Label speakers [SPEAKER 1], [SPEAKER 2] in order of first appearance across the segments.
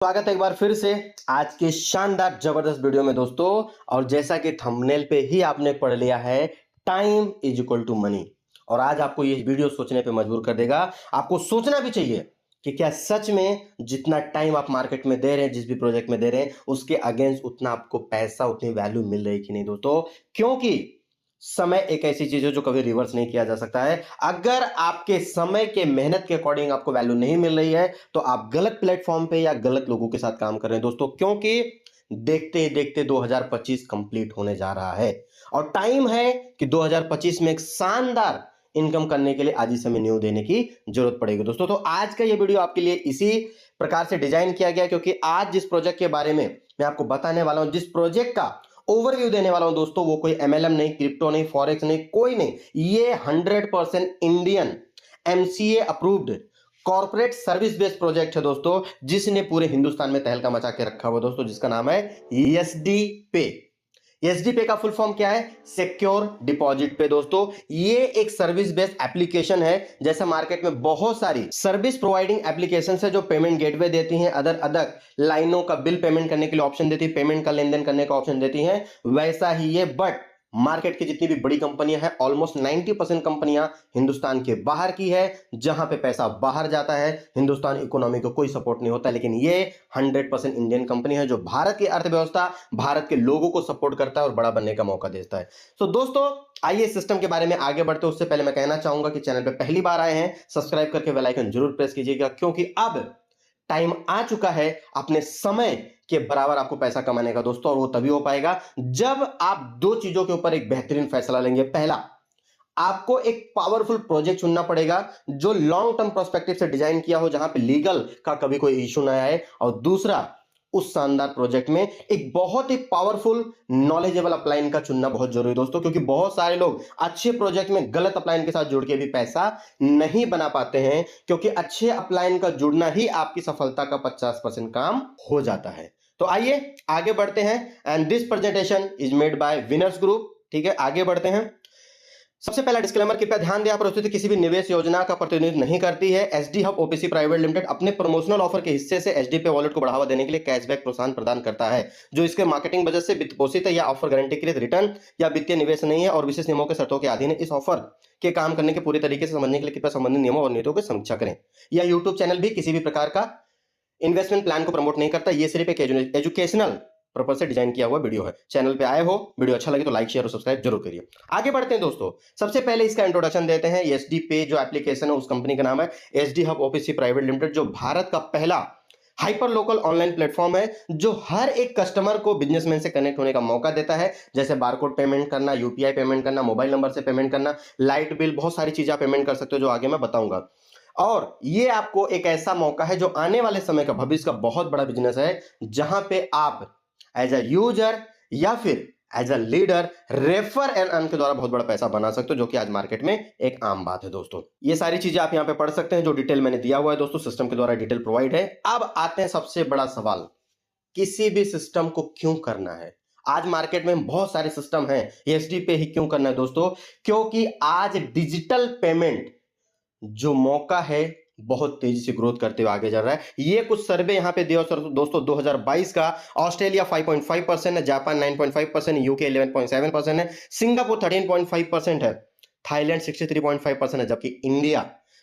[SPEAKER 1] स्वागत है एक बार फिर से आज के शानदार जबरदस्त वीडियो में दोस्तों। और जैसा कि थंबनेल पे ही आपने पढ़ लिया है, time is equal to money. और आज आपको ये वीडियो सोचने पे मजबूर कर देगा। आपको सोचना भी चाहिए कि क्या सच में जितना टाइम आप मार्केट में दे रहे हैं, जिस भी प्रोजेक्ट में दे रहे हैं, उसके अगेंस्ट उतना आपको पैसा, उतनी वैल्यू मिल रही कि नहीं दोस्तों। क्योंकि समय एक ऐसी चीज है जो कभी रिवर्स नहीं किया जा सकता है। अगर आपके समय के मेहनत के अकॉर्डिंग आपको वैल्यू नहीं मिल रही है तो आप गलत प्लेटफॉर्म पे या गलत लोगों के साथ काम कर रहे हैं दोस्तों। क्योंकि देखते ही देखते 2025 कंप्लीट होने जा रहा है और टाइम है कि 2025 में एक शानदार इनकम करने के लिए आज ही समय न्यू देने की जरूरत पड़ेगी दोस्तों। तो आज का ये वीडियो आपके लिए इसी प्रकार से डिजाइन किया गया, क्योंकि आज जिस प्रोजेक्ट के बारे में मैं आपको बताने वाला हूं, जिस प्रोजेक्ट का ओवरव्यू देने वाला हूं दोस्तों, वो कोई एमएलएम नहीं, क्रिप्टो नहीं, फॉरेक्स नहीं, कोई नहीं। ये 100% Indian MCA approved corporate service based project है दोस्तों, जिसने पूरे हिंदुस्तान में तहलका मचा के रखा हुआ दोस्तों, जिसका नाम है एसडी पे। एसडी पे का फुल फॉर्म क्या है? सिक्योर डिपॉजिट पे दोस्तों। ये एक सर्विस बेस्ड एप्लीकेशन है। जैसे मार्केट में बहुत सारी सर्विस प्रोवाइडिंग एप्लीकेशन है जो पेमेंट गेटवे देती हैं, अदर अदर लाइनों का बिल पेमेंट करने के लिए ऑप्शन देती है, पेमेंट का लेन देन करने का ऑप्शन देती हैं, वैसा ही ये। बट मार्केट की जितनी भी बड़ी कंपनियां हैं, ऑलमोस्ट 90% कंपनियां हिंदुस्तान के बाहर की है, जहां पे पैसा बाहर जाता है, हिंदुस्तान इकोनॉमी को कोई सपोर्ट नहीं होता। लेकिन ये 100% इंडियन कंपनी है जो भारत की अर्थव्यवस्था, भारत के लोगों को सपोर्ट करता है और बड़ा बनने का मौका देता है। तो दोस्तों आइए सिस्टम के बारे में आगे बढ़ते हैं। उससे पहले मैं कहना चाहूंगा कि चैनल पे पहली बार आए हैं, सब्सक्राइब करके बेल आइकन जरूर प्रेस कीजिएगा, क्योंकि अब टाइम आ चुका है अपने समय के बराबर आपको पैसा कमाने का दोस्तों। और वो तभी हो पाएगा जब आप दो चीजों के ऊपर एक बेहतरीन फैसला लेंगे। पहला, आपको एक पावरफुल प्रोजेक्ट चुनना पड़ेगा जो लॉन्ग टर्म पर्सपेक्टिव से डिजाइन किया हो, जहां पे लीगल का कभी कोई इशू ना आए। और दूसरा, उस शानदार प्रोजेक्ट में एक बहुत ही पावरफुल नॉलेजेबल अपलाइन का चुनना बहुत जरूरी दोस्तों, क्योंकि बहुत सारे लोग अच्छे प्रोजेक्ट में गलत अपलाइन के साथ जुड़ के भी पैसा नहीं बना पाते हैं, क्योंकि अच्छे अपलाइन का जुड़ना ही आपकी सफलता का 50% काम हो जाता है। तो आइए आगे बढ़ते हैं। And this presentation is made by winners group. ठीक है, आगे बढ़ते हैं। सबसे पहला डिस्क्लेमर, कृपया ध्यान दें, प्रस्तुति किसी भी निवेश योजना का प्रतिनिधित्व नहीं करती है। SD hub OPC private limited अपने प्रमोशनल ऑफर के हिस्से से एसडी पे वॉलेट को बढ़ावा देने के लिए कैशबैक प्रोत्साहन प्रदान करता है, जो इसके मार्केटिंग बजट से वित्त पोषित है। या ऑफर गारंटी के लिए रिटर्न या वित्तीय निवेश नहीं है और विशेष नियमों के शर्तों के अधीन है। इस ऑफर के काम करने के पूरे तरीके से समझने के लिए कृपया संबंधित नियमों और नीतियों की समीक्षा करें। यह यूट्यूब चैनल भी किसी भी प्रकार का इन्वेस्टमेंट प्लान को प्रमोट नहीं करता। ये सिर्फ एक एजुकेशनल पर्पज से डिजाइन किया हुआ वीडियो है। चैनल पे आए हो, वीडियो अच्छा लगे तो लाइक शेयर और सब्सक्राइब जरूर करिए। आगे बढ़ते हैं दोस्तों। सबसे पहले इसका इंट्रोडक्शन देते हैं। एसडी पे जो एप्लीकेशन है, उस कंपनी का नाम है SD hub OPC private limited, जो भारत का पहला हाइपर लोकल ऑनलाइन प्लेटफॉर्म है, जो हर एक कस्टमर को बिजनेसमैन से कनेक्ट होने का मौका देता है। जैसे बारकोड पेमेंट करना, यूपीआई पेमेंट करना, मोबाइल नंबर से पेमेंट करना, लाइट बिल, बहुत सारी चीजें आप पेमेंट कर सकते हो, जो आगे मैं बताऊंगा। और ये आपको एक ऐसा मौका है जो आने वाले समय का, भविष्य का बहुत बड़ा बिजनेस है, जहां पे आप एज अ यूजर या फिर as a leader refer and earn के द्वारा बहुत बड़ा पैसा बना सकते हो, जो कि आज मार्केट में एक आम बात है दोस्तों। ये सारी चीजें आप यहां पे पढ़ सकते हैं, जो डिटेल मैंने दिया हुआ है दोस्तों, सिस्टम के द्वारा डिटेल प्रोवाइड है। अब आते हैं सबसे बड़ा सवाल, किसी भी सिस्टम को क्यों करना है? आज मार्केट में बहुत सारे सिस्टम हैं, एसडी पे ही क्यों करना है दोस्तों? क्योंकि आज डिजिटल पेमेंट जो मौका है बहुत तेजी से ग्रोथ करते हुए आगे चल रहा है। ये कुछ सर्वे यहां पे दिया दोस्तों 2022 का। ऑस्ट्रेलिया 5.5% है, जापान 9.5%, यूके 11.7% है, सिंगापुर 13.5% है, थाईलैंड 63.5% है, जबकि इंडिया,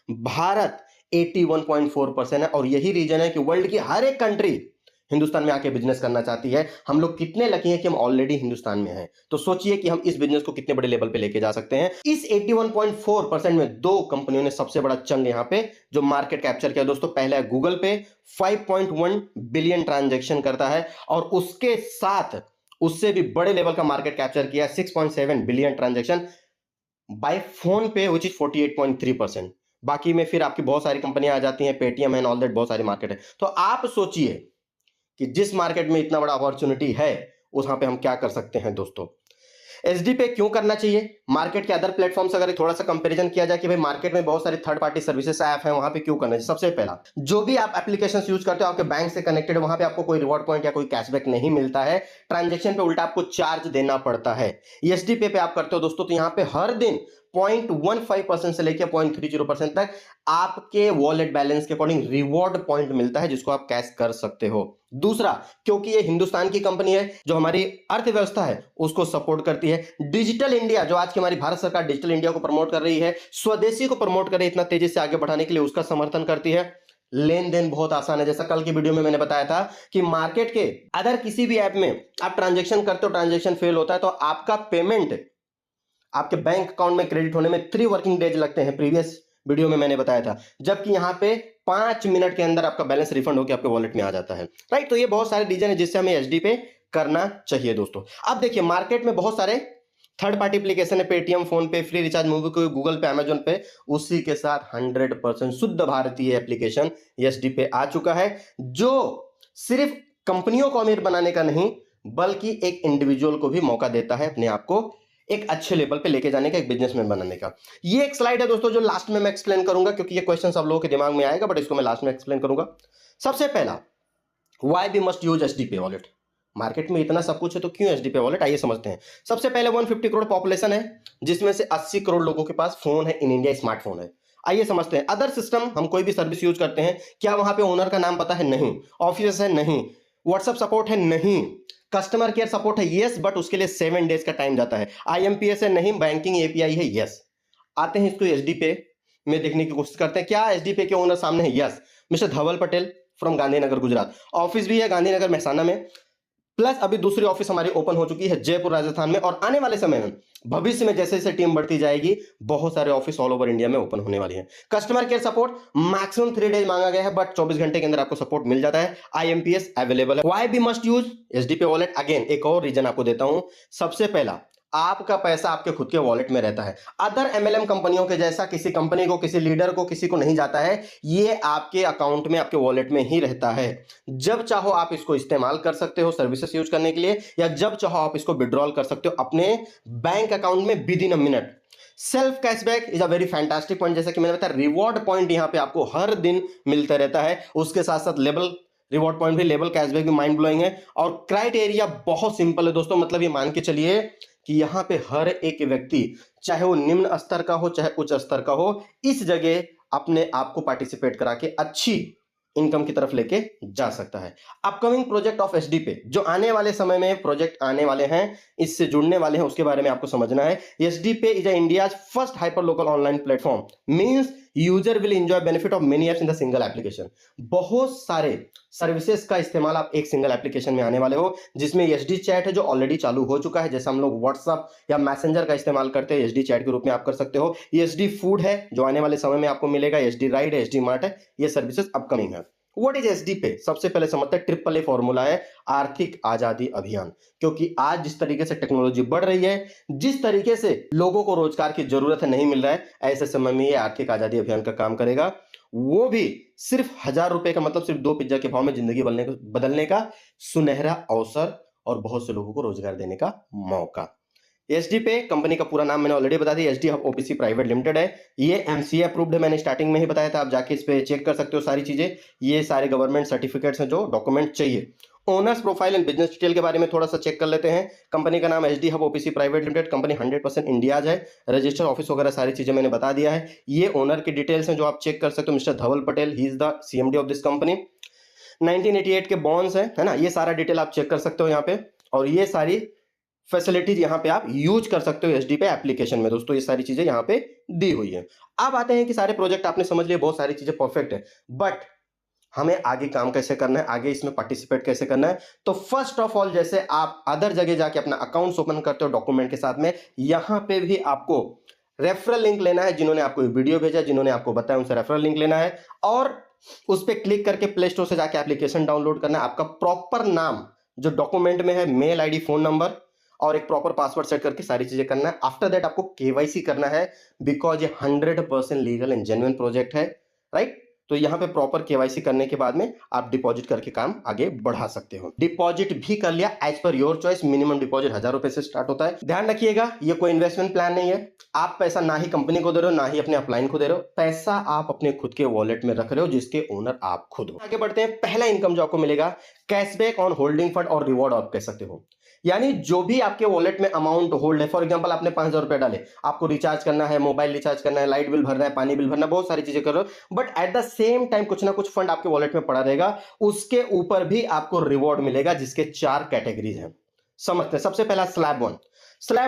[SPEAKER 1] भारत 81.4% है। और यही रीजन है कि वर्ल्ड की हर एक कंट्री हिंदुस्तान में आके बिजनेस करना चाहती है। हम लोग कितने लकी हैं कि हम ऑलरेडी हिंदुस्तान में हैं। तो सोचिए कि हम इस बिजनेस को कितने बड़े लेवल पे लेके जा सकते हैं। इस 81.4% में दो कंपनियों ने सबसे बड़ा चंग यहां पे जो मार्केट कैप्चर किया दोस्तों। पहला है गूगल पे, 5.1 बिलियन ट्रांजैक्शन करता है, और उसके साथ उससे भी बड़े लेवल का मार्केट कैप्चर किया, 6.7 बिलियन ट्रांजैक्शन बाय फोन पे, विच इज 48.3%। बाकी में फिर आपकी बहुत सारी कंपनियां आ जाती हैं, पेटीएम एंड ऑल दैट, बहुत सारी मार्केट है। तो आप सोचिए कि जिस मार्केट में इतना बड़ा अपॉर्चुनिटी है, वहां पे हम क्या कर सकते हैं दोस्तों। एसडी पे क्यों करना चाहिए? मार्केट के अदर प्लेटफॉर्म से अगर थोड़ा सा कंपैरिजन किया जाए कि भाई मार्केट में बहुत सारी थर्ड पार्टी सर्विसेज ऐप है, वहां पे क्यों करना चाहिए? सबसे पहला, जो भी आप एप्लीकेशन यूज करते हो आपके बैंक से कनेक्टेड, वहां पे आपको कोई रिवॉर्ड पॉइंट या कोई कैशबैक नहीं मिलता है। ट्रांजेक्शन पे उल्टा आपको चार्ज देना पड़ता है। एसडी पे आप करते हो दोस्तों, तो यहाँ पे हर दिन 0.15% से लेकर 0.30% तक आपके वॉलेट बैलेंस के अकॉर्डिंग रिवॉर्ड पॉइंट मिलता है, जिसको आप कैश कर सकते हो। दूसरा, क्योंकि ये हिंदुस्तान की कंपनी है जो हमारी अर्थव्यवस्था है उसको सपोर्ट करती है। डिजिटल इंडिया, जो आज की हमारी भारत सरकार डिजिटल इंडिया को प्रमोट कर रही है, स्वदेशी को प्रमोट कर रही है, इतना तेजी से आगे बढ़ाने के लिए उसका समर्थन करती है। लेन देन बहुत आसान है, जैसा कल की वीडियो में मैंने बताया था कि मार्केट के अदर किसी भी ऐप में आप ट्रांजैक्शन करते हो, ट्रांजैक्शन फेल होता है तो आपका पेमेंट आपके बैंक अकाउंट में क्रेडिट होने में 3 वर्किंग डेज लगते हैं, प्रीवियस वीडियो में मैंने बताया था, जबकि यहां पे 5 मिनट के अंदर आपका बैलेंस रिफंड होकर आपके वॉलेट में आ जाता है। राइट, तो ये बहुत सारे रीजन है जिससे हमें एचडी पे करना चाहिए दोस्तों। अब देखिए, मार्केट में बहुत सारे थर्ड पार्टी एप्लीकेशन है, पेटीएम, फोन पे, फ्री रिचार्ज, मूवी को, गूगल पे, अमेजोन पे, उसी के साथ 100% शुद्ध भारतीय एप्लीकेशन एचडी पे आ चुका है, जो सिर्फ कंपनियों को अमीर बनाने का नहीं बल्कि एक इंडिविजुअल को भी मौका देता है अपने आप को एक अच्छे लेवल पे लेके जाने का, एक बिजनेसमैन बनाने का। ये एक स्लाइड है दोस्तों जो लास्ट में मैं एक्सप्लेन करूंगा, क्योंकि ये क्वेश्चन सब लोगों के दिमाग में आएगा, बट इसको मैं लास्ट में एक्सप्लेन करूंगा। सबसे पहला, why we must use HDP wallet. Market में इतना सब कुछ है तो क्यों एचडीपी वॉलेट, आइए समझते हैं। सबसे पहले 150 करोड़ पॉपुलेशन है, जिसमें से 80 करोड़ लोगों के पास फोन है इन इंडिया, स्मार्टफोन है। आइए समझते हैं। अदर सिस्टम, हम कोई भी सर्विस यूज करते हैं, क्या वहां पे ओनर का नाम पता है? नहीं। ऑफिस है? नहीं। व्हाट्सएप सपोर्ट है? नहीं। कस्टमर केयर सपोर्ट है? यस, बट उसके लिए 7 डेज का टाइम जाता है। आईएमपीएस है? नहीं। बैंकिंग एपीआई है? यस। आते हैं इसको एचडी पे में देखने की कोशिश करते हैं, क्या एचडी पे के ओनर सामने है? Yes, mister Dhaval Patel from Gandhinagar Gujarat. Office भी है गांधीनगर महसाना में, प्लस अभी दूसरी ऑफिस हमारी ओपन हो चुकी है जयपुर राजस्थान में, और आने वाले समय में भविष्य में जैसे जैसे टीम बढ़ती जाएगी बहुत सारे ऑफिस ऑल ओवर इंडिया में ओपन होने वाली है। Customer care support maximum 3 days मांगा गया है, बट 24 घंटे के अंदर आपको सपोर्ट मिल जाता है। आईएमपीएस अवेलेबल है। Why we must use HDP wallet, again एक और रीजन आपको देता हूं। सबसे पहला, आपका पैसा आपके खुद के वॉलेट में रहता है। अदर एमएलएम कंपनियों के जैसा किसी कंपनी को, किसी लीडर को, किसी को नहीं जाता है, ये आपके अकाउंट में, आपके वॉलेट में ही रहता है। जब चाहो आप इसको इस्तेमाल कर सकते हो सर्विसेज यूज करने के लिए, या जब चाहो आप इसको विड्रॉल कर सकते हो अपने बैंक अकाउंट में with in a minute. Self cashback is a very fantastic point, जैसा कि मैंने बताया, रिवॉर्ड पॉइंट यहां पे आपको हर दिन मिलता रहता है। उसके साथ साथ लेवल रिवॉर्ड पॉइंट भी, लेवल कैशबैक भी माइंड ब्लोइंग है। और क्राइटेरिया बहुत सिंपल है दोस्तों, मतलब ये मान के चलिए कि यहां पे हर एक व्यक्ति, चाहे वो निम्न स्तर का हो चाहे उच्च स्तर का हो, इस जगह अपने आप को पार्टिसिपेट करा के अच्छी इनकम की तरफ लेके जा सकता है। अपकमिंग प्रोजेक्ट ऑफ एचडी पे, जो आने वाले समय में प्रोजेक्ट आने वाले हैं, इससे जुड़ने वाले हैं, उसके बारे में आपको समझना है। एचडी पे is India first hyper local online platform, means user will enjoy benefit of many apps in the single application. बहुत सारे सर्विसेज का इस्तेमाल आप एक सिंगल एप्लीकेशन में आने वाले हो, जिसमें एचडी चैट है जो ऑलरेडी चालू हो चुका है, जैसे हम लोग व्हाट्सएप या मैसेंजर का इस्तेमाल करते हैं, एचडी चैट के रूप में आप कर सकते हो। एचडी फूड है जो आने वाले समय में आपको मिलेगा, एचडी राइड है, एचडी मार्ट है, ये सर्विसेज अपकमिंग है। व्हाट इज एचडी पे? सबसे पहले समझते हैं, ट्रिपल ए फॉर्मूला है, आर्थिक आजादी अभियान। क्योंकि आज जिस तरीके से टेक्नोलॉजी बढ़ रही है, जिस तरीके से लोगों को रोजगार की जरूरत है, नहीं मिल रहा है, ऐसे समय में ये आर्थिक आजादी अभियान का काम करेगा। वो भी सिर्फ 1000 रुपए का, मतलब सिर्फ 2 पिज्जा के भाव में जिंदगी बदलने का सुनहरा अवसर, और बहुत से लोगों को रोजगार देने का मौका। एचडी पे कंपनी का पूरा नाम मैंने ऑलरेडी बता दिया, HD hub OPC private limited है। ये एमसीए अप्रूव्ड है, मैंने स्टार्टिंग में ही बताया था, आप जाके इस पे चेक कर सकते हो सारी चीजें। ये सारे गवर्नमेंट सर्टिफिकेट्स हैं जो डॉक्यूमेंट चाहिए। Owners profile and business detail के बारे में थोड़ा सा चेक कर लेते हैं। कंपनी का नाम HD hub OPC private limited, company 100% India's है, रजिस्टर ऑफिस वगैरह सारी चीजें मैंने बता दिया है। ये ओनर की डिटेल्स हैं जो आप चेक कर सकते हो, mister Dhaval Patel, he is the CMD of this company. 1988 के बॉन्ड्स है ना, ये सारा डिटेल आप चेक कर सकते हो यहाँ पे, और ये सारी फैसिलिटीज यहां पे आप यूज कर सकते हो एचडी पे एप्लीकेशन में दोस्तों। ये सारी चीजें यहां पे दी हुई है। अब आते हैं कि सारे प्रोजेक्ट आपने समझ लिए, बहुत सारी चीजें परफेक्ट है, बट हमें आगे काम कैसे करना है, आगे इसमें पार्टिसिपेट कैसे करना है। तो फर्स्ट ऑफ ऑल, जैसे आप अदर जगह जाके अपना अकाउंट्स ओपन करते हो डॉक्यूमेंट के साथ में, यहां पे भी आपको रेफरल लिंक लेना है। जिन्होंने आपको वीडियो भेजा, जिन्होंने आपको बताया, उनसे रेफरल लिंक लेना है, और उस पर क्लिक करके प्ले स्टोर से जाके एप्लीकेशन डाउनलोड करना है। आपका प्रॉपर नाम जो डॉक्यूमेंट में है, मेल आईडी, फोन नंबर और एक प्रॉपर पासवर्ड सेट करके सारी चीजें करना है। आफ्टर दैट आपको केवाईसी करना है, बिकॉज ये 100% लीगल एंड जेन्युइन प्रोजेक्ट है, राइट। तो यहां पे प्रॉपर केवाईसी करने के बाद में आप डिपॉजिट करके काम आगे बढ़ा सकते हो। डिपॉजिट भी कर लिया, as per your choice. Minimum deposit 1000 रुपए से स्टार्ट होता है। ध्यान रखिएगा, ये कोई इन्वेस्टमेंट प्लान नहीं है। आप पैसा ना ही कंपनी को दे रहे हो, ना ही अपने अपलाइन को दे रहे हो, पैसा आप अपने खुद के वॉलेट में रख रहे हो, जिसके ओनर आप खुद हो। आगे बढ़ते हैं। पहला इनकम जो आपको मिलेगा, कैशबैक ऑन होल्डिंग फंड और रिवॉर्ड आप कह सकते हो। यानी जो भी आपके वॉलेट में अमाउंट होल्ड है, फॉर एग्जांपल आपने 5,000 रुपए डाले, आपको रिचार्ज करना है, मोबाइल रिचार्ज करना है, लाइट बिल भरना है, पानी बिल भरना है, बहुत सारी चीजें कर रहे हो, but at the same time कुछ ना कुछ फंड आपके वॉलेट में पड़ा रहेगा, उसके ऊपर भी आपको रिवॉर्ड मिलेगा, जिसके 4 कैटेगरीज हैं। समझते हैं। सबसे पहला स्लैब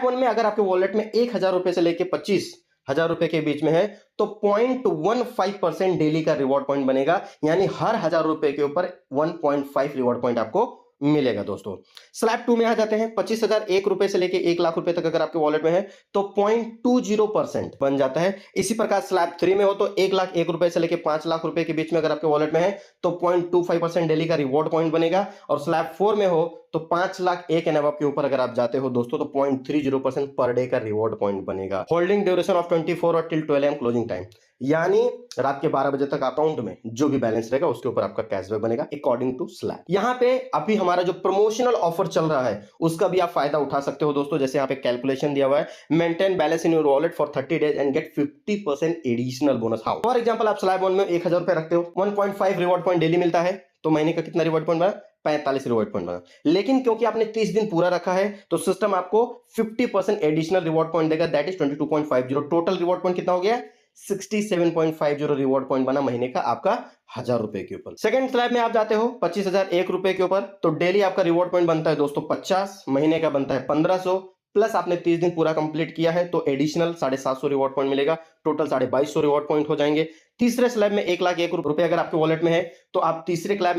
[SPEAKER 1] वन में अगर आपके वॉलेट में 1,000 रुपए से लेके 25,000 रुपए के बीच में है तो 0.15% डेली का रिवॉर्ड पॉइंट बनेगा, यानी हर 1,000 रुपए के ऊपर 1.5 रिवॉर्ड पॉइंट आपको मिलेगा दोस्तों। स्लैब 2 में आ जाते हैं। 25,001 रुपए से लेके 1 लाख रुपए तक अगर आपके वॉलेट में है तो 0.20% बन जाता है। इसी प्रकार स्लैब 3 में हो तो 1,01 रुपए से लेके 5 लाख रुपए के बीच में अगर आपके वॉलेट में है तो 0.25% डेली का रिवॉर्ड पॉइंट बनेगा। और स्लैब 4 में हो तो 5 लाख एक एंड अबव के ऊपर अगर आप जाते हो दोस्तों तो 0.30% पर डे का रिवॉर्ड पॉइंट बनेगा। होल्डिंग ड्यूरेशन ऑफ 24 और टिल 12 AM क्लोजिंग टाइम, यानी रात के 12 बजे तक अकाउंट में जो भी बैलेंस रहेगा उसके ऊपर आपका कैशबैक बनेगा अकॉर्डिंग टू स्लैब। यहां पे अभी हमारा जो प्रमोशनल ऑफर चल रहा है उसका भी आप फायदा उठा सकते हो दोस्तों। जैसे यहां पे कैलकुलेशन दिया हुआ है, maintain balance in your wallet for 30 days and get 50% additional bonus. How? For example आप स्लैब 1 में 1,000 रुपए रखते हो, 1.5 रिवॉर्ड पॉइंट डेली मिलता है, तो महीने का कितना रिवॉर्ड पॉइंट बना? 45 रिवॉर्ड पॉइंट बना। लेकिन क्योंकि आपने 30 दिन पूरा रखा है तो सिस्टम आपको 50% एडिशनल रिवॉर्ड पॉइंट देगा, that is 22.50। Total reward point कितना हो गया? 67.50 रिवॉर्ड पॉइंट बना महीने का आपका 1,000 रुपए के ऊपर। सेकंड स्लैब में आप जाते हो 25,001 रुपए के ऊपर, तो डेली आपका रिवॉर्ड पॉइंट बनता है दोस्तों 50, महीने का बनता है 1,500, प्लस आपने 30 दिन पूरा कंप्लीट किया है तो एडिशनल 750 रिवॉर्ड पॉइंट मिलेगा, टोटल 2,250 रिवॉर्ड पॉइंट हो जाएंगे। तीसरे स्लैब में 1,01 रुपए अगर आपके वॉलेट में है तो आप तीसरे स्लैब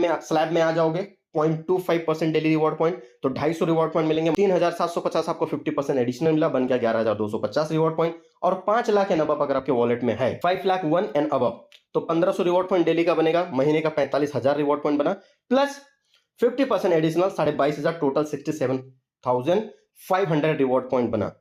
[SPEAKER 1] में आ जाओगे, 0.25% डेली रिवॉर्ड पॉइंट, तो 250 रिवॉर्ड पॉइंट मिलेंगे। 3,750 आपको 50% एडिशनल मिला, बन गया 11,250 रिवॉर्ड पॉइंट। और 5 लाख एंड अबव अगर आपके वॉलेट में है, 5 लाख 1 एंड अबव, तो 1,500 रिवॉर्ड पॉइंट डेली का बनेगा, महीने का 45,000 रिवॉर्ड पॉइंट बना, plus 50% additional 22,500, total 67,500 reward point बना।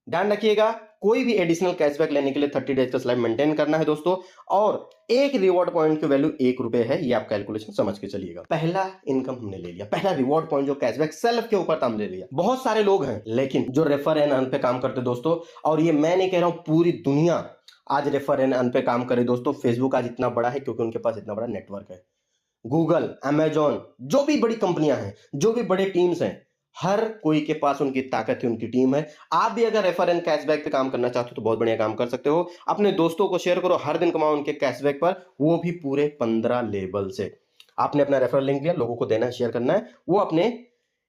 [SPEAKER 1] ध्यान रखिएगा, कोई भी एडिशनल कैशबैक लेने के लिए 30 डेज का स्लैब मेंटेन करना है दोस्तों, और एक रिवॉर्ड पॉइंट की वैल्यू 1 रुपए है, ये आप कैलकुलेशन समझ के चलिएगा। पहला इनकम हमने ले लिया, पहला रिवॉर्ड पॉइंट जो कैशबैक सेल्फ के ऊपर था हमने ले लिया। बहुत सारे लोग हैं लेकिन जो रेफर एंड अर्न पे काम करते दोस्तों, और ये मैं नहीं कह रहा हूं, पूरी दुनिया आज रेफर एंड अर्न पे काम करे दोस्तों। फेसबुक आज इतना बड़ा है क्योंकि उनके पास इतना बड़ा नेटवर्क है। गूगल, अमेजॉन, जो भी बड़ी कंपनियां हैं, जो भी बड़े टीम्स हैं, हर कोई के पास उनकी ताकत है, उनकी टीम है। आप भी अगर रेफर एंड कैशबैक पे काम करना चाहते हो तो बहुत बढ़िया काम कर सकते हो। अपने दोस्तों को शेयर करो, हर दिन कमाओ उनके कैशबैक पर, वो भी पूरे 15 लेवल से। आपने अपना रेफरल लिंक दिया, लोगों को देना है, शेयर करना है, वो अपने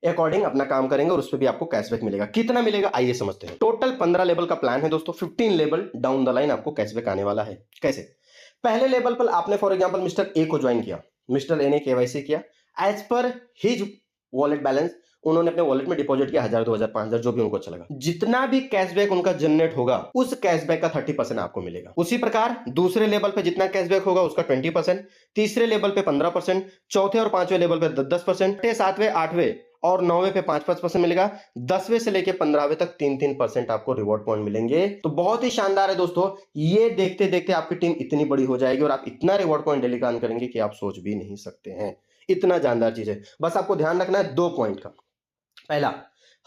[SPEAKER 1] अकॉर्डिंग अपना काम करेंगे और उस पर भी आपको कैशबैक मिलेगा। कितना मिलेगा आइए समझते हैं। टोटल 15 लेवल का प्लान है दोस्तों, 15 लेवल डाउन द लाइन आपको कैशबैक आने वाला है। कैसे? पहले लेवल पर आपने फॉर एग्जांपल मिस्टर ए को ज्वाइन किया, मिस्टर ए ने केवाईसी किया, as per his wallet balance उन्होंने अपने वॉलेट में डिपॉजिट किया 1,000, 2,000, 5,000, जो भी उनको अच्छा लगा। जितना भी कैशबैक उनका जनरेट होगा उस कैशबैक का 30% आपको मिलेगा। उसी प्रकार दूसरे लेवल पे जितना कैशबैक होगा उसका 20%, तीसरे लेवल पे 15%, चौथे और पांचवें लेवल पे 10%, सातवें, आठवें और 9वें पे 5% मिलेगा, 10वें से लेके 15वें तक 3% आपको रिवॉर्ड पॉइंट मिलेंगे। तो बहुत ही शानदार है दोस्तों, ये देखते देखते आपकी टीम इतनी बड़ी हो जाएगी और आप इतना रिवॉर्ड पॉइंट डेली का अर्न करेंगे कि आप सोच भी नहीं सकते हैं। इतना जानदार चीज है। बस आपको ध्यान रखना है 2 पॉइंट का। पहला,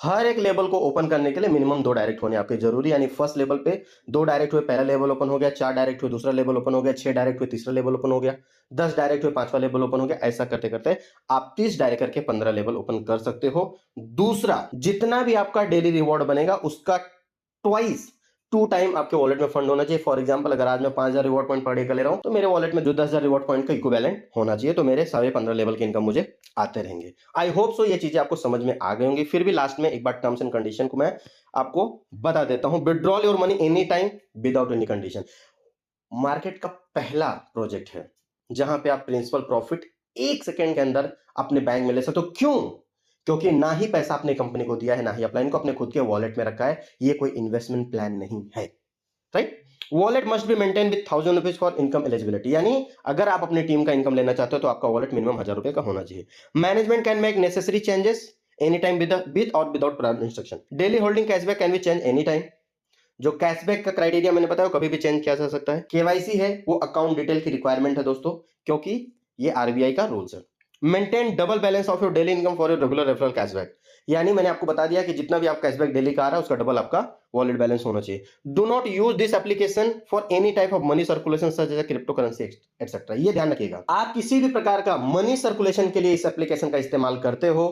[SPEAKER 1] हर एक लेवल को ओपन करने के लिए मिनिमम 2 डायरेक्ट होने आपके जरूरी, यानी फर्स्ट लेवल पे 2 डायरेक्ट हुए, पहला लेवल ओपन हो गया, 4 डायरेक्ट हुए, दूसरा लेवल ओपन हो गया, 6 डायरेक्ट हुए, तीसरा लेवल ओपन हो गया, 10 डायरेक्ट हुए, 5वां लेवल ओपन हो गया। ऐसा करते करते आप 30 डायरेक्ट करके 15 लेवल ओपन कर सकते हो। दूसरा, जितना भी आपका डेली रिवॉर्ड बनेगा उसका ट्वाइस 2 टाइम आपके वॉलेट में फंड होना चाहिए। फॉर एग्जांपल अगर आज मैं 5,000 रिवॉर्ड पॉइंट पर डे का ले रहा हूं तो मेरे वॉलेट में जो 10,000 रिवॉर्ड पॉइंट का इक्विवेलेंट होना चाहिए, तो मेरे 15.5 लेवल के इनकम मुझे आते रहेंगे। आई होप सो ये चीजें आपको समझ में आ गई होंगी। फिर भी लास्ट में एक बार टर्म्स एंड कंडीशन को मैं आपको बता देता हूं। Withdrawal your money any time without any condition market का पहला प्रोजेक्ट है जहां पे आप प्रिंसिपल प्रॉफिट 1 सेकेंड के अंदर अपने बैंक में ले सकते हो। क्यों? क्योंकि ना ही पैसा अपने कंपनी को दिया है, ना ही अपलाइन को अपने खुद के वॉलेट में रखा है। ये कोई इन्वेस्टमेंट प्लान नहीं है, right? Wallet must be maintain with 1,000 rupees for income eligibility, यानी अगर आप अपनी टीम का इनकम लेना चाहते हो तो आपका वॉलेट मिनिमम 1,000 रुपए का होना चाहिए। Management can make necessary changes any time with और without prior instruction. Daily holding cashback can be change any time. जो कैशबैक का क्राइटेरिया मैंने बताया कभी भी चेंज किया जा सकता है। केवाईसी है वो अकाउंट डिटेल की रिक्वायरमेंट है दोस्तों, क्योंकि ये आरबीआई का रूल्स है। Maintain double balance of your daily income for your regular referral cashback, यानी मैंने आपको बता दिया कि जितना भी आप कैशबैक डेली का आ रहा है उसका डबल आपका वॉलेट बैलेंस होना चाहिए। Do not use this application for any type of money circulation such as crypto currency etcetera. ये ध्यान रखिएगा, आप किसी भी प्रकार का मनी सर्कुलेशन के लिए इस एप्लीकेशन का इस्तेमाल करते हो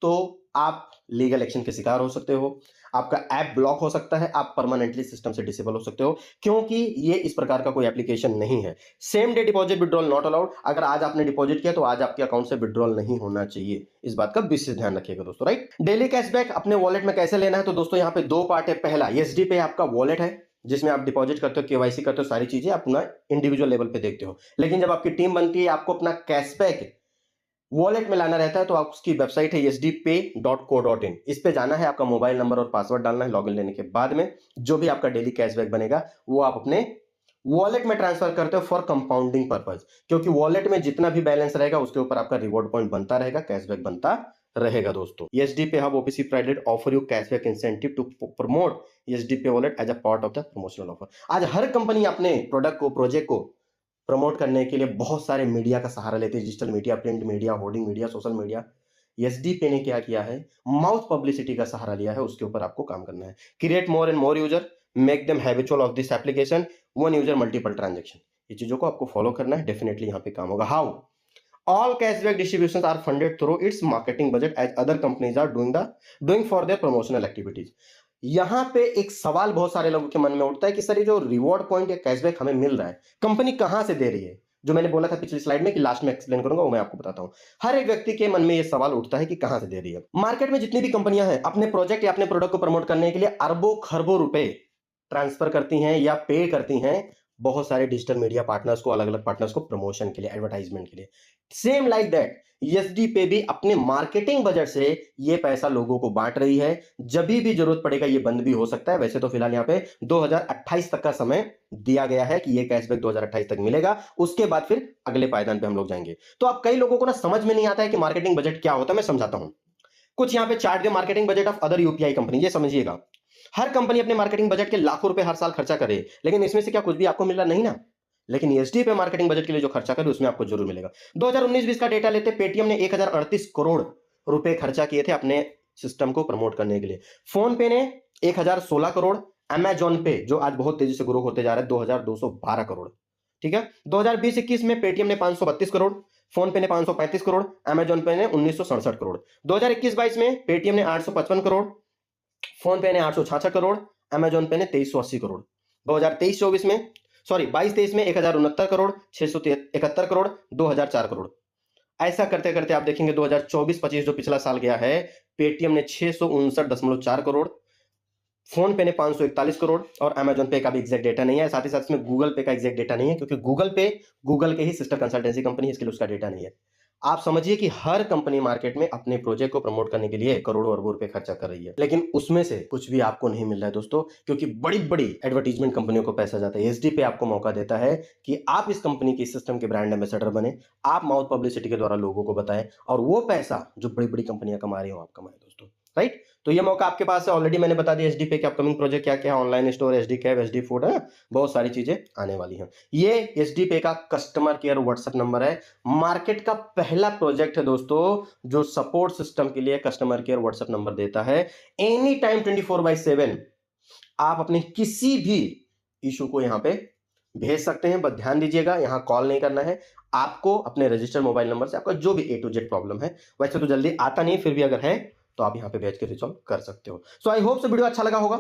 [SPEAKER 1] तो आप लीगल एक्शन के शिकार हो सकते हो, आपका ऐप ब्लॉक हो सकता है, आप परमानेंटली सिस्टम से डिसेबल हो सकते हो, क्योंकि ये इस प्रकार का कोई एप्लीकेशन नहीं है। Same day deposit withdrawal not allowed. अगर आज आपने डिपॉजिट किया तो आज आपके अकाउंट से विड्रॉल नहीं होना चाहिए। इस बात का विशेष ध्यान रखिएगा दोस्तों, राइट। डेली कैशबैक अपने वॉलेट में कैसे लेना है, तो दोस्तों यहाँ पे दो पार्ट है। पहला, एसडी पे आपका वॉलेट है जिसमें आप डिपॉजिट करते हो, केवाईसी करते हो, सारी चीजें अपना इंडिविजुअल लेवल पे देखते हो। लेकिन जब आपकी टीम बनती है, आपको अपना कैशबैक वॉलेट में लाना रहता है, तो आप उसकी वेबसाइट है sdpay.co.in। इस पे जाना है, आपका मोबाइल नंबर और पासवर्ड डालना है। लॉगिन लेने के बाद में जो भी आपका डेली कैशबैक बनेगा वो आप अपने वॉलेट में ट्रांसफर करते हो फॉर कंपाउंडिंग पर्पज, क्योंकि वॉलेट में जितना भी बैलेंस रहेगा उसके ऊपर आपका रिवॉर्ड पॉइंट बनता रहेगा, कैशबैक बनता रहेगा दोस्तों। SDPay hub OPC private offer you cashback incentive to promote SDPay wallet as a part of the promotional offer. आज हर कंपनी अपने प्रोडक्ट को, प्रोजेक्ट को प्रमोट करने के लिए बहुत सारे मीडिया का सहारा लेते हैं, digital media, print media, hoarding media, social media. SDPay ने क्या किया है, माउथ पब्लिसिटी का सहारा लिया है, उसके ऊपर आपको काम करना है। Create more and more user, make them habitual of this application, one user multiple transaction. ये चीजों को आपको फॉलो करना है, डेफिनेटली यहाँ पे काम होगा। How all cashback distributions are funded through its marketing budget as other companies are doing for their promotional activities। यहां पे एक सवाल बहुत सारे लोगों के मन में उठता है कि सर ये जो रिवॉर्ड पॉइंट या कैशबैक हमें मिल रहा है, कंपनी कहां से दे रही है? जो मैंने बोला था पिछली स्लाइड में कि लास्ट में एक्सप्लेन करूंगा, वो मैं आपको बताता हूं। हर एक व्यक्ति के मन में ये सवाल उठता है कि कहां से दे रही है। मार्केट में जितनी भी कंपनियां हैं, अपने प्रोजेक्ट या अपने प्रोडक्ट को प्रमोट करने के लिए अरबों खरबों रुपए ट्रांसफर करती हैं या पे करती हैं बहुत सारे डिजिटल मीडिया पार्टनर्स को, अलग अलग पार्टनर्स को प्रमोशन के लिए, एडवर्टाइजमेंट के लिए। सेम लाइक दैट एसडी पे भी अपने मार्केटिंग बजट से ये पैसा लोगों को बांट रही है। जब भी जरूरत पड़ेगा ये बंद भी हो सकता है। वैसे तो फिलहाल यहाँ पे 2028 तक का समय दिया गया है कि ये कैशबैक 2028 तक मिलेगा, उसके बाद फिर अगले पायदान पे हम लोग जाएंगे। तो अब कई लोगों को ना समझ में नहीं आता है कि मार्केटिंग बजट क्या होता है। मैं समझाता हूं। कुछ यहाँ पे चार्ट दिया, marketing budget of other UPI company. ये समझिएगा, हर कंपनी अपने मार्केटिंग बजट के लाखों रुपए हर साल खर्चा करे, लेकिन इसमें से क्या कुछ भी आपको मिल रहा नहीं ना। लेकिन एसडी पे मार्केटिंग बजट के लिए जो खर्चा करे उसमें आपको जरूर मिलेगा। 2019-20 का डेटा लेते, पेटीएम ने 1038 करोड़ रुपए खर्चा किए थे अपने सिस्टम को प्रमोट करने के लिए। फोन पे ने 1016 करोड़, अमेजॉन पे जो आज बहुत तेजी से ग्रो होते जा रहा है 2212 करोड़। ठीक है। 2020-21 में पेटीएम ने 532 करोड़, फोन पे ने 535 करोड़, अमेजॉन पे ने 1967 करोड़। 2021-22 में पेटीएम ने 855 करोड़, फोन पे ने 866 करोड़, अमेजॉन पे ने 2380 करोड़। 2023-24 में, सॉरी 22-23 में 1069 करोड़, 671 करोड़, 2004 करोड़। ऐसा करते करते आप देखेंगे 2024-25 जो पिछला साल गया है, पेटीएम ने 659.4 करोड़, फोन पे ने 541 करोड़, और अमेजॉन पे का भी एग्जैक्ट डेटा नहीं है। साथ ही साथ इसमें गूगल पे का एग्जैक्ट डेटा नहीं है, क्योंकि गूगल पे गूगल के ही सिस्टर कंसल्टेंसी कंपनी है, इसके लिए उसका डेटा नहीं है। आप समझिए कि हर कंपनी मार्केट में अपने प्रोजेक्ट को प्रमोट करने के लिए करोड़ों अरबों रुपए खर्चा कर रही है, लेकिन उसमें से कुछ भी आपको नहीं मिल रहा है दोस्तों, क्योंकि बड़ी बड़ी एडवर्टीजमेंट कंपनियों को पैसा जाता है। एसडी पे आपको मौका देता है कि आप इस कंपनी के सिस्टम के ब्रांड एम्बेसडर बने, आप माउथ पब्लिसिटी के द्वारा लोगों को बताएं, और वो पैसा जो बड़ी बड़ी कंपनियां कमा रही हो आप कमाएं दोस्तों, राइट। तो ये मौका आपके पास है। ऑलरेडी मैंने बता दिया एसडी पे के अपकमिंग प्रोजेक्ट क्या क्या है, online store, SD cab, SD food है, बहुत सारी चीजें आने वाली हैं। ये एसडी पे का कस्टमर केयर व्हाट्सएप नंबर है, मार्केट का पहला प्रोजेक्ट है दोस्तों जो सपोर्ट सिस्टम के लिए कस्टमर केयर व्हाट्सएप नंबर देता है। एनी टाइम 24/7 आप अपने किसी भी इशू को यहां पे भेज सकते हैं। बस ध्यान दीजिएगा, यहां कॉल नहीं करना है आपको। अपने रजिस्टर्ड मोबाइल नंबर से आपका जो भी A to Z प्रॉब्लम है, वैसे तो जल्दी आता नहीं, फिर भी अगर है तो आप यहां पे भेज के रिजॉल्व कर सकते हो। सो आई होप से वीडियो अच्छा लगा होगा।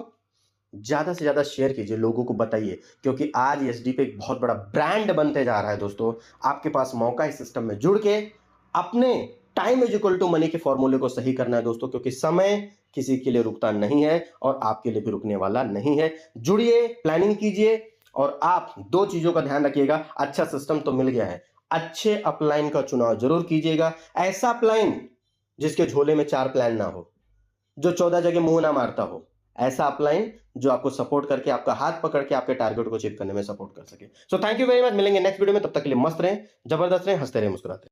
[SPEAKER 1] ज्यादा से ज्यादा शेयर कीजिए, लोगों को बताइए, क्योंकि आज एसडी पे एक बहुत बड़ा ब्रांड बनते जा रहा है दोस्तों। आपके पास मौका इस सिस्टम में जुड़ के अपने time is equal to money के फॉर्मूले को सही करना है दोस्तों, क्योंकि समय किसी के लिए रुकता नहीं है और आपके लिए भी रुकने वाला नहीं है। जुड़िए, प्लानिंग कीजिए, और आप दो चीजों का ध्यान रखिएगा। अच्छा सिस्टम तो मिल गया है, अच्छे अपलाइन का चुनाव जरूर कीजिएगा। ऐसा अपलाइन जिसके झोले में 4 प्लान ना हो, जो 14 जगह मुंह ना मारता हो। ऐसा अपलाइन जो आपको सपोर्ट करके, आपका हाथ पकड़ के आपके टारगेट को अचीव करने में सपोर्ट कर सके। So thank you very much. मिलेंगे नेक्स्ट वीडियो में, तब तक के लिए मस्त रहें, जबरदस्त रहें, हंसते रहें, मुस्कुराते रहें।